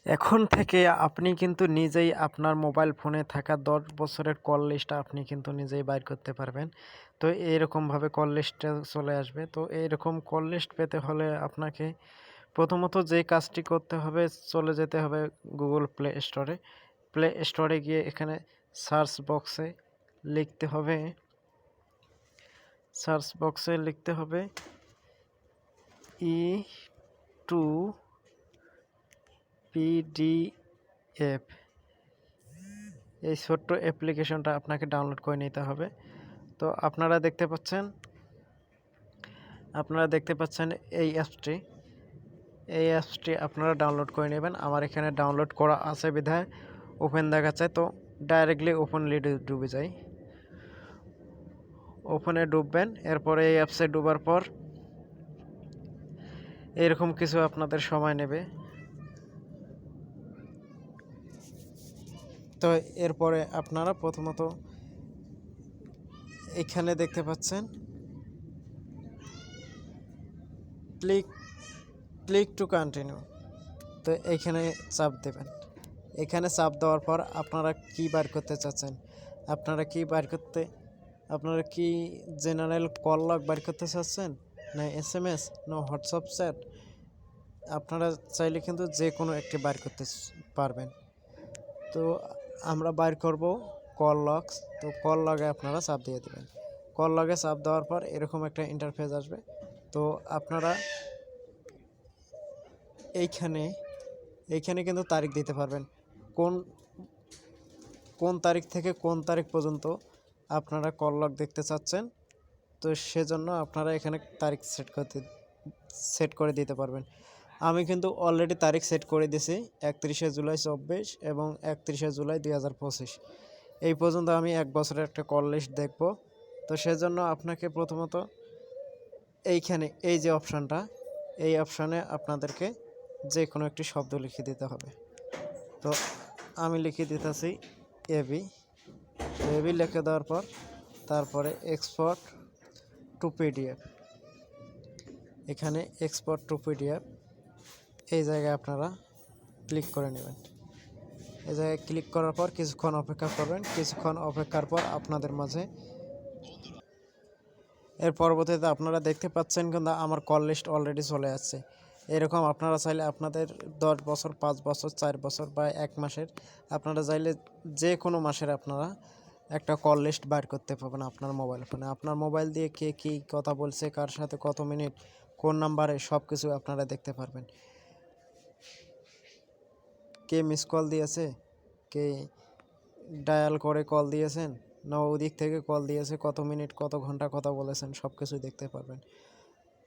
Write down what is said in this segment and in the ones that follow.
এখন থেকে আপনি কিন্তু নিজেই আপনার মোবাইল ফোনে থাকা ১০ বছরের কল লিস্টটা আপনি কিন্তু নিজেই বাইর করতে পারবেন। তো এইরকমভাবে কল লিস্টটা চলে আসবে। তো এইরকম কল লিস্ট পেতে হলে আপনাকে প্রথমত যে কাজটি করতে হবে, চলে যেতে হবে Google Play Store-এ। Play Store-এ গিয়ে এখানে লিখতে হবে সার্চ বক্সে লিখতে হবে E2 PDF। এই ছোট্ট অ্যাপ্লিকেশনটা আপনাকে ডাউনলোড করে নিতে হবে। তো আপনারা দেখতে পাচ্ছেন এই অ্যাপসটি আপনারা ডাউনলোড করে নেবেন। আমার এখানে ডাউনলোড করা আছে বিধায় ওপেন দেখাচ্ছে। তো ডাইরেক্টলি ওপেনলি ডুবে যাই। ওপেনে ডুববেন। এরপরে এই অ্যাপসে ডুবার পর এরকম কিছু আপনাদের সময় নেবে। তো এরপরে আপনারা প্রথমত এখানে দেখতে পাচ্ছেন ক্লিক টু কন্টিনিউ। তো এইখানে চাপ দেবেন। এখানে চাপ দেওয়ার পর আপনারা কি বার করতে চাচ্ছেন, আপনারা কি জেনারেল কল লগ বার করতে চাচ্ছেন, না SMS, না হোয়াটসঅ্যাপ চ্যাট? আপনারা চাইলে কিন্তু যে কোনো একটি বার করতে পারবেন। তো আমরা বাইর করব কল লগস। তো কল লগে আপনারা চাপ দিয়ে দেবেন। কল লগে চাপ দেওয়ার পর এরকম একটা ইন্টারফেস আসবে। তো আপনারা এইখানে কিন্তু তারিখ দিতে পারবেন, কোন তারিখ থেকে কোন তারিখ পর্যন্ত আপনারা কল লগ দেখতে চাচ্ছেন। তো সেজন্য আপনারা এখানে তারিখ সেট করে দিতে পারবেন। আমি কিন্তু অলরেডি তারিখ সেট করে দিয়েছি 31শে জুলাই 24 এবং 31শে জুলাই 2025। এই পর্যন্ত আমি 1 বছরের একটা কল লিস্ট দেখব। তো সেজন্য আপনাকে প্রথমত এইখানে এই যে অপশানটা, এই অপশানে আপনাদেরকে যে কোনো একটি শব্দ লিখে দিতে হবে। তো আমি লিখে দিতেছি এবি। এবি লিখে দেওয়ার পর তারপরে এক্সপোর্ট টু পিডিএফ। এখানে এক্সপোর্ট টু পিডিএফ এই জায়গায় আপনারা ক্লিক করে নেবেন। এই জায়গায় ক্লিক করার পর কিছুক্ষণ অপেক্ষা করবেন। কিছুক্ষণ অপেক্ষার পর আপনাদের মাঝে এর পরবর্তীতে আপনারা দেখতে পাচ্ছেন কিন্তু আমার কল লিস্ট অলরেডি চলে আসছে। এরকম আপনারা চাইলে আপনাদের 10 বছর, 5 বছর, 4 বছর বা 1 মাসের, আপনারা চাইলে যে কোনো মাসের আপনারা একটা কল লিস্ট বার করতে পারবেন আপনার মোবাইল ফোনে। আপনার মোবাইল দিয়ে কে কী কথা বলছে, কার সাথে কত মিনিট, কোন নাম্বারে, সব কিছু আপনারা দেখতে পারবেন। কে মিস কল দিয়েছে, কে ডায়াল করে কল দিয়েছেন, না ওদিক থেকে কল দিয়েছে, কত মিনিট, কত ঘন্টা কথা বলেছেন, সব কিছুই দেখতে পারবেন।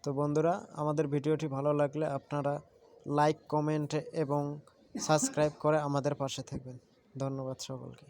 তো বন্ধুরা, আমাদের ভিডিওটি ভালো লাগলে আপনারা লাইক, কমেন্ট এবং সাবস্ক্রাইব করে আমাদের পাশে থাকবেন। ধন্যবাদ সকলকে।